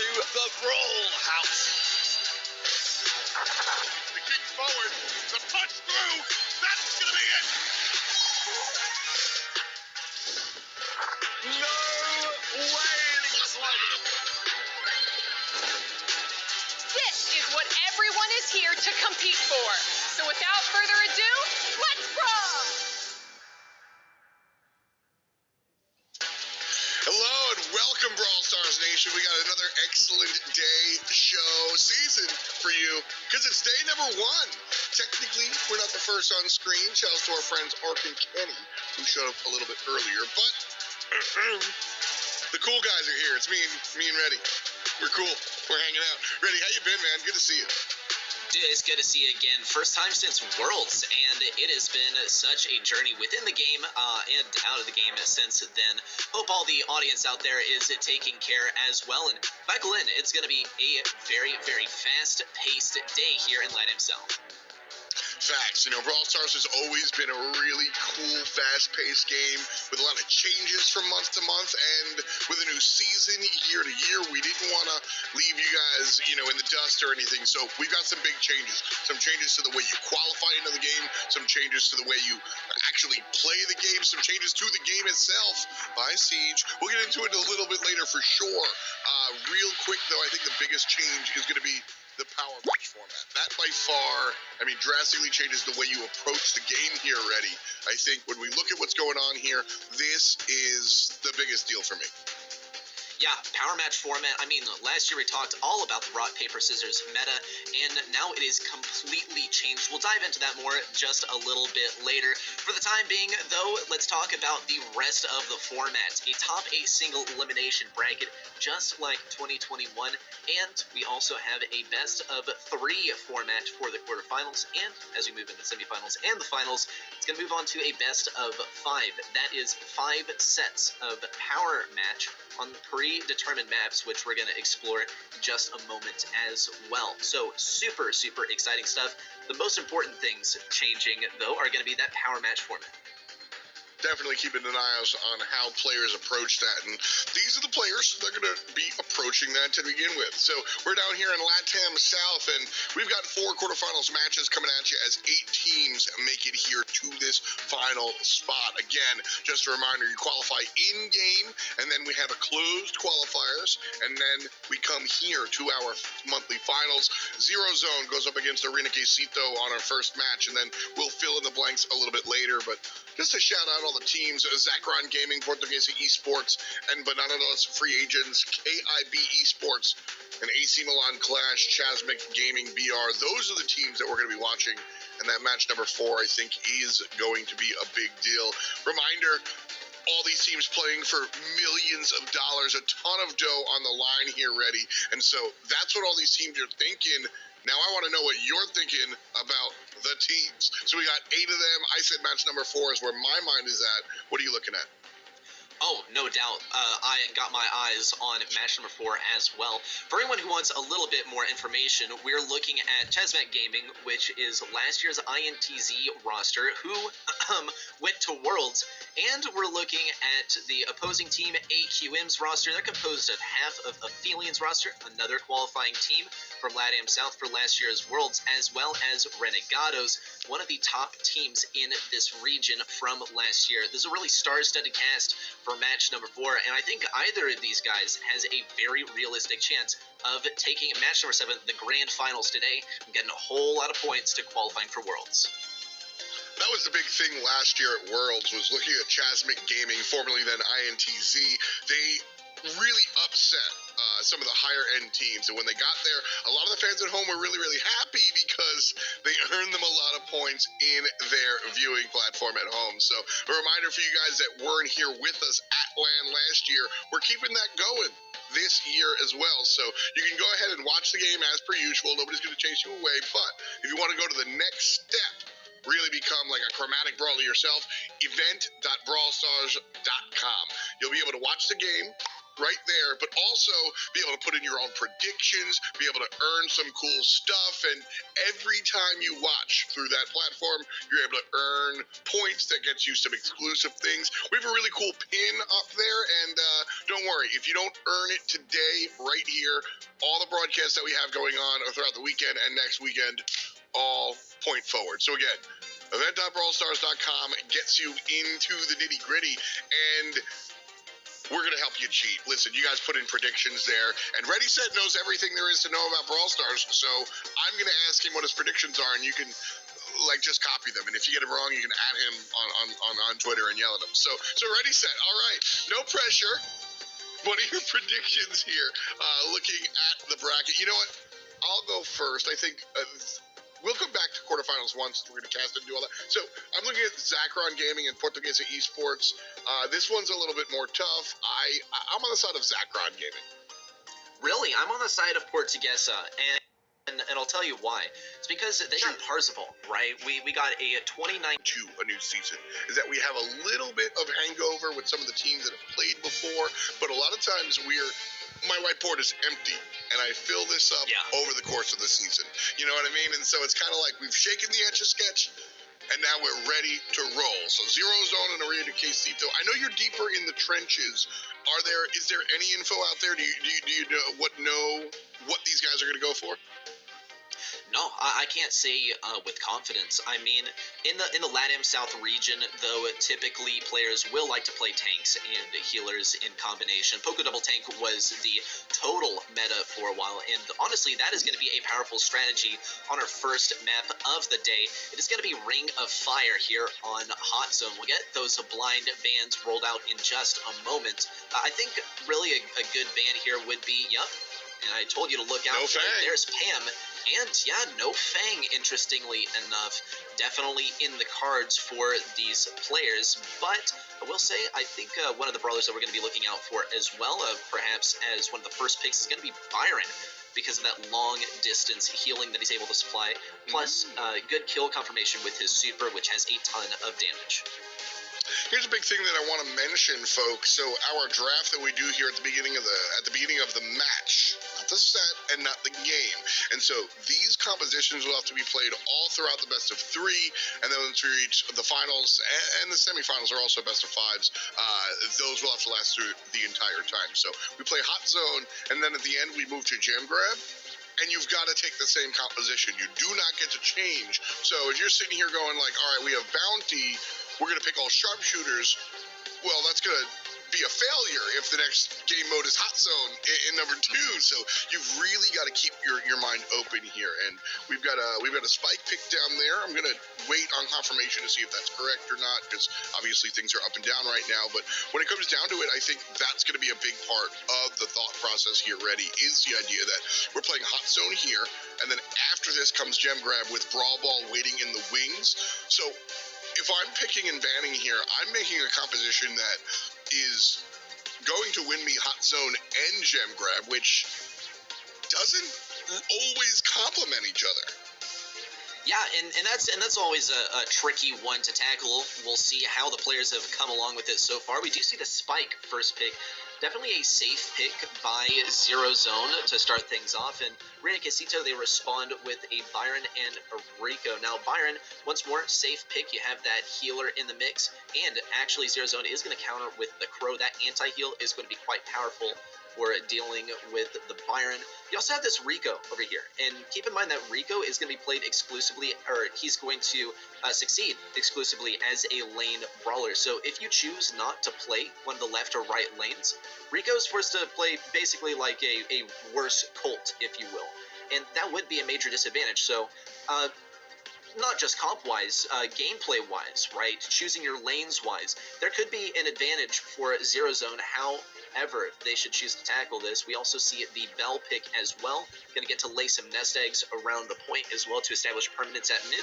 to the Brawl House. The kick forward, the punch through, that's going to be it. No way, just like it. This is what everyone is here to compete for. So without further ado, let's brawl! Hello and welcome, Brawl Stars Nation. We got another excellent day, show, season for you because it's day number 1. Technically, we're not the first on screen. Shouts to our friends Ark and Kenny, who showed up a little bit earlier. But the cool guys are here. It's me and Reddy. We're cool. We're hanging out. Reddy, how you been, man? Good to see you. Dude, it's good to see you again. First time since Worlds, and it has been such a journey within the game and out of the game since then. Hope all the audience out there is taking care as well. And buckle in, it's going to be a very, very fast-paced day here in LATAM South. Facts. You know, Brawl Stars has always been a really cool, fast-paced game with a lot of changes from month to month, and with a new season year to year, we didn't want to leave you guys, in the dust or anything, so we've got some big changes. Some changes to the way you qualify into the game, some changes to the way you actually play the game, some changes to the game itself. By Siege. We'll get into it a little bit later for sure. Real quick, though, I think the biggest change is going to be the power match format. That by far, drastically changes the way you approach the game here already. I think when we look at what's going on here, this is the biggest deal for me. Yeah, power match format. Last year we talked all about the rock, paper, scissors meta, and now it is completely changed. We'll dive into that more just a little bit later. For the time being, though, let's talk about the rest of the format. A top 8 single elimination bracket, just like 2021, and we also have a best of 3 format for the quarterfinals, and as we move into the semifinals and the finals, it's going to move on to a best of 5. That is 5 sets of power match on predetermined maps, which we're going to explore in just a moment as well. So super, super exciting stuff. The most important things changing, though, are going to be that power match format. Definitely keeping an eye on how players approach that, and these are the players that are going to be approaching that to begin with. So we're down here in LATAM South, and we've got 4 quarterfinals matches coming at you as 8 teams make it here to this final spot. Again, just a reminder, you qualify in-game, and then we have a closed qualifiers, and then we come here to our monthly finals. Zero Zone goes up against Arena Quesito on our first match, and then we'll fill in the blanks a little bit later, but just to shout out all the teams, Zacron Gaming, Portuguesa Esports, and Bananados Free Agents, KIB Esports, and AC Milan Clash, Chasmic Gaming BR. Those are the teams that we're going to be watching, and that match number 4, I think, is going to be a big deal. Reminder, all these teams playing for millions of dollars, a ton of dough on the line here ready, and so that's what all these teams are thinking. Now I want to know what you're thinking about the teams. So we got 8 of them. I said match number 4 is where my mind is at. What are you looking at? Oh, no doubt. I got my eyes on match number 4 as well. For anyone who wants a little bit more information, we're looking at Chasmic Gaming, which is last year's INTZ roster, who went to Worlds, and we're looking at the opposing team, AQM's roster. They're composed of half of Aphelions roster, another qualifying team from LATAM South for last year's Worlds, as well as Renegados, one of the top teams in this region from last year. This is a really star-studded cast for match number 4, and I think either of these guys has a very realistic chance of taking match number 7, the grand finals today, and getting a whole lot of points to qualifying for Worlds. That was the big thing last year at Worlds, was looking at Chasmic Gaming, formerly then INTZ. They really upset some of the higher-end teams, and when they got there, a lot of the fans at home were really, really happy because they earned them a lot of points in their viewing platform at home. So a reminder for you guys that weren't here with us at LAN last year, we're keeping that going this year as well. So you can go ahead and watch the game as per usual. Nobody's going to chase you away, but if you want to go to the next step, really become like a chromatic brawler yourself, event.brawlstars.com. You'll be able to watch the game, right there, but also be able to put in your own predictions, be able to earn some cool stuff, and every time you watch through that platform, you're able to earn points that gets you some exclusive things. We have a really cool pin up there, and don't worry, if you don't earn it today, right here, all the broadcasts that we have going on throughout the weekend and next weekend, all point forward. So again, event.brawlstars.com gets you into the nitty-gritty, and we're going to help you cheat. Listen, you guys put in predictions there, and Ready Set knows everything there is to know about Brawl Stars, so I'm going to ask him what his predictions are, and you can just copy them, and if you get it wrong, you can add him on Twitter and yell at him. So Ready Set, all right, no pressure. What are your predictions here, looking at the bracket? You know what? I'll go first. I think we'll come back to quarterfinals once. We're going to cast it and do all that. So I'm looking at Zacron Gaming and Portuguesa Esports. This one's a little bit more tough. I'm on the side of Zacron Gaming. Really? I'm on the side of Portuguesa, and I'll tell you why. It's because they got Parzival, right? We got a 29 to a new season, is that we have a little bit of hangover with some of the teams that have played before, but a lot of times my whiteboard is empty, and I fill this up over the course of the season. You know what I mean? And so it's kind of like we've shaken the Etch-a-Sketch, and now we're ready to roll. So Zero Zone and Arena Quesito. I know you're deeper in the trenches. Is there any info out there? Do you know what these guys are going to go for? No, I can't say with confidence. I mean, in the LATAM South region, though, typically players will like to play tanks and healers in combination. Poco Double Tank was the total meta for a while, and honestly, that is going to be a powerful strategy on our first map of the day. It is going to be Ring of Fire here on Hot Zone. We'll get those blind bans rolled out in just a moment. I think really a good ban here would be, and I told you to look out. No Fang. There's Pam. And no Fang, interestingly enough, definitely in the cards for these players. But I will say, I think one of the brawlers that we're going to be looking out for as well, perhaps as one of the first picks, is going to be Byron, because of that long distance healing that he's able to supply, plus good kill confirmation with his super, which has a ton of damage. Here's a big thing that I want to mention, folks. So our draft that we do here at the beginning of the match, not the set and not the game. And so these compositions will have to be played all throughout the best of 3, and then once we reach the finals and the semifinals are also best of 5s. Those will have to last through the entire time. So we play Hot Zone, and then at the end we move to Jam Grab. And you've got to take the same composition. You do not get to change. So if you're sitting here going like, all right, we have Bounty, we're going to pick all sharpshooters, well, that's going to be a failure if the next game mode is Hot Zone in number 2. So you've really got to keep your mind open here. And we've got a spike pick down there. I'm going to wait on confirmation to see if that's correct or not, because obviously things are up and down right now. But when it comes down to it, I think that's going to be a big part of the thought process here, Ready, is the idea that we're playing Hot Zone here, and then after this comes Gem Grab with Brawl Ball waiting in the wings. So if I'm picking and banning here, I'm making a composition that is going to win me Hot Zone and Gem Grab, which doesn't always complement each other. Yeah, and that's always a tricky one to tackle. We'll see how the players have come along with it so far. We do see the Spike first pick. Definitely a safe pick by Zero Zone to start things off. And Rena Casito, they respond with a Byron and a Rico. Now, Byron, once more, safe pick. You have that healer in the mix. And actually, Zero Zone is going to counter with the Crow. That anti-heal is going to be quite powerful for dealing with the Byron. You also have this Rico over here, and keep in mind that Rico is going to be played exclusively, or he's going to succeed exclusively as a lane brawler. So if you choose not to play one of the left or right lanes, Rico's forced to play basically like a worse Colt, if you will, and that would be a major disadvantage. So not just comp-wise, gameplay-wise, right? Choosing your lanes-wise, there could be an advantage for Zero Zone. However, they should choose to tackle this. We also see the Bell pick as well. Going to get to lay some nest eggs around the point as well to establish permanence at mid.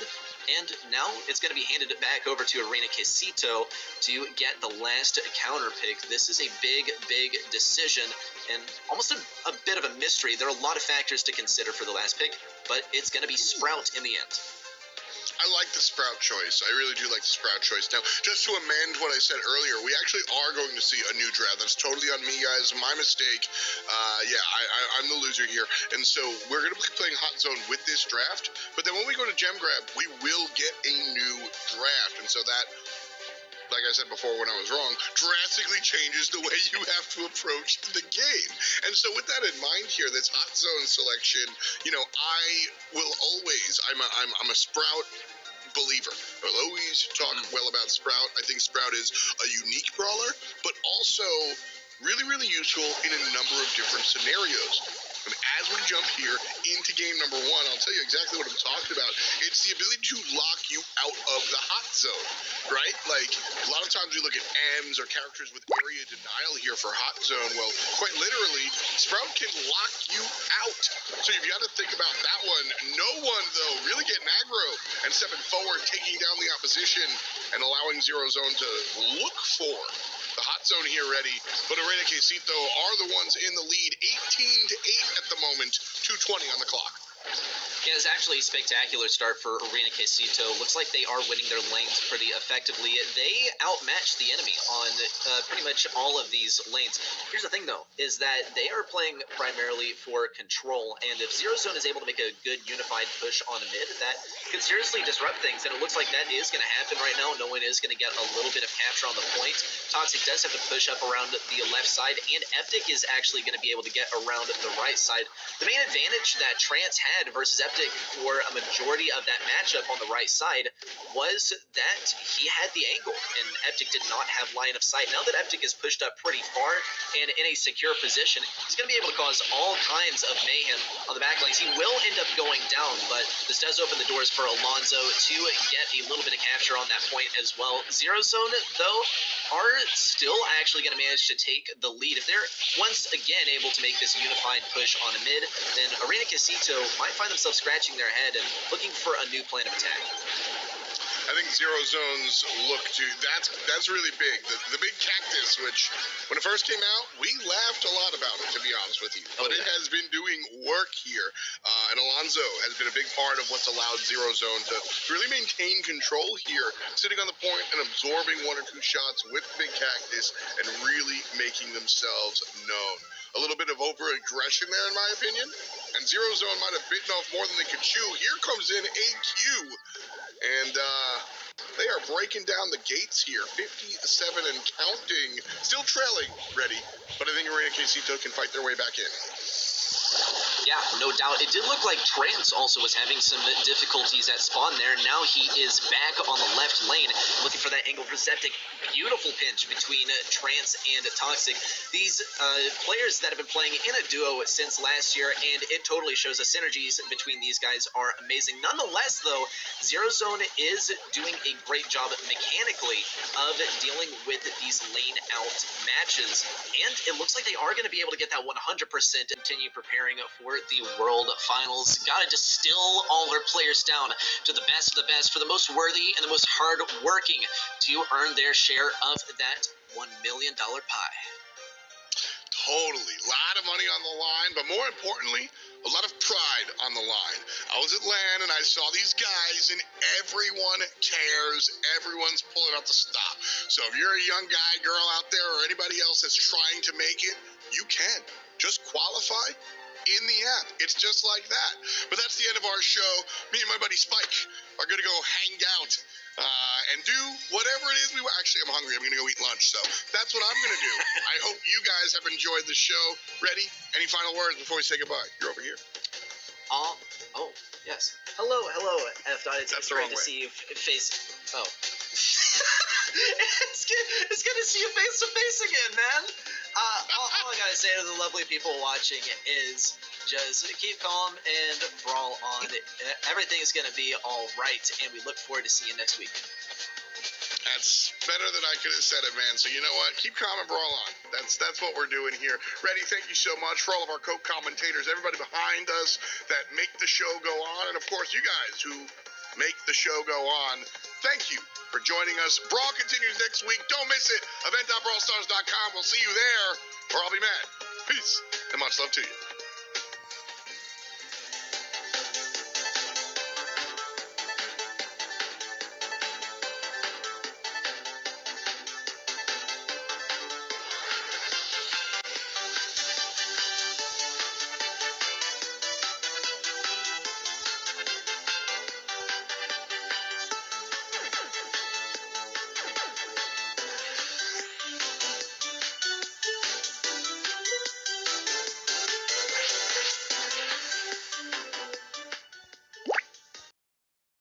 And now it's going to be handed back over to Arena Quesito to get the last counter pick. This is a big, big decision and almost a bit of a mystery. There are a lot of factors to consider for the last pick, but it's going to be Sprout in the end. I like the Sprout choice. I really do like the Sprout choice. Now, just to amend what I said earlier, we actually are going to see a new draft. That's totally on me, guys. My mistake. I'm the loser here. And so we're going to be playing Hot Zone with this draft. But then when we go to Gem Grab, we will get a new draft. And so that, like I said before when I was wrong, drastically changes the way you have to approach the game. And so with that in mind here, this Hot Zone selection, I will always, I'm a Sprout believer. I'll always talk well about Sprout. I think Sprout is a unique brawler, but also really, really useful in a number of different scenarios. And as we jump here into game number 1, I'll tell you exactly what I'm talking about. It's the ability to lock you out of the hot zone, right? Like, a lot of times we look at M's or characters with area denial here for hot zone. Well, quite literally, Sprout can lock you out. So you've got to think about that one. No one, though, really getting aggro and stepping forward, taking down the opposition, and allowing Zero Zone to look for the hot zone here ready, but Arena Quesito are the ones in the lead, 18-8 at the moment, 2:20 on the clock. Yeah, it's actually a spectacular start for Arena Quesito. Looks like they are winning their lanes pretty effectively. They outmatch the enemy on pretty much all of these lanes. Here's the thing, though, is that they are playing primarily for control, and if Zero Zone is able to make a good unified push on mid, that could seriously disrupt things, and it looks like that is going to happen right now. No one is going to get a little bit of capture on the point. Toxic does have to push up around the left side, and Eptic is actually going to be able to get around the right side. The main advantage that Trance had versus Eptic for a majority of that matchup on the right side was that he had the angle, and Eptic did not have line of sight. Now that Eptic is pushed up pretty far and in a secure position, he's going to be able to cause all kinds of mayhem on the back lanes. He will end up going down, but this does open the doors for Alonzo to get a little bit of capture on that point as well. Zero Zone, though, are still actually going to manage to take the lead. If they're once again able to make this unified push on a mid, then Arena Quesito might find themselves scratching their head and looking for a new plan of attack. I think Zero Zone's look to that's really big. The big cactus, which when it first came out, we laughed a lot about it, to be honest with you. But it has been doing work here, and Alonzo has been a big part of what's allowed Zero Zone to really maintain control here, sitting on the point and absorbing 1 or 2 shots with big cactus and really making themselves known. A little bit of over-aggression there, in my opinion, and Zero Zone might have bitten off more than they could chew. Here comes in AQ, and they are breaking down the gates here, 57 and counting, still trailing, ready, but I think Arena Quesito can fight their way back in. Yeah, no doubt. It did look like Trance also was having some difficulties at spawn there. Now he is back on the left lane, looking for that angle for Septic. Beautiful pinch between Trance and Toxic. These players that have been playing in a duo since last year, and it totally shows the synergies between these guys are amazing. Nonetheless, though, Zero Zone is doing a great job mechanically of dealing with these lane-out matches, and it looks like they are going to be able to get that 100% continue preparing for the World Finals. Gotta distill all our players down to the best of the best for the most worthy and the most hard-working to earn their share of that $1 million pie. Totally. A lot of money on the line, but more importantly, a lot of pride on the line. I was at LAN and I saw these guys and everyone cares. Everyone's pulling out the stop. So if you're a young guy, girl out there, or anybody else that's trying to make it, you can. Just qualify in the app. It's just like that. But that's the end of our show. Me and my buddy Spike are going to go hang out and do whatever it is actually, I'm hungry. I'm going to go eat lunch. So that's what I'm going to do. I hope you guys have enjoyed the show. Ready? Any final words before we say goodbye? You're over here. Oh, yes. Hello, F. It's great to see you face. Oh. It's good to see you face to face again, man. All I gotta say to the lovely people watching is just keep calm and brawl on. Everything is gonna be all right, and we look forward to seeing you next week. That's better than I could have said it, man. So you know what? Keep calm and brawl on. That's what we're doing here. Reddy, thank you so much for all of our co-commentators, everybody behind us that make the show go on, and of course you guys who make the show go on. Thank you for joining us. Brawl continues next week. Don't miss it. Event.brawlstars.com. We'll see you there, or I'll be mad. Peace, and much love to you.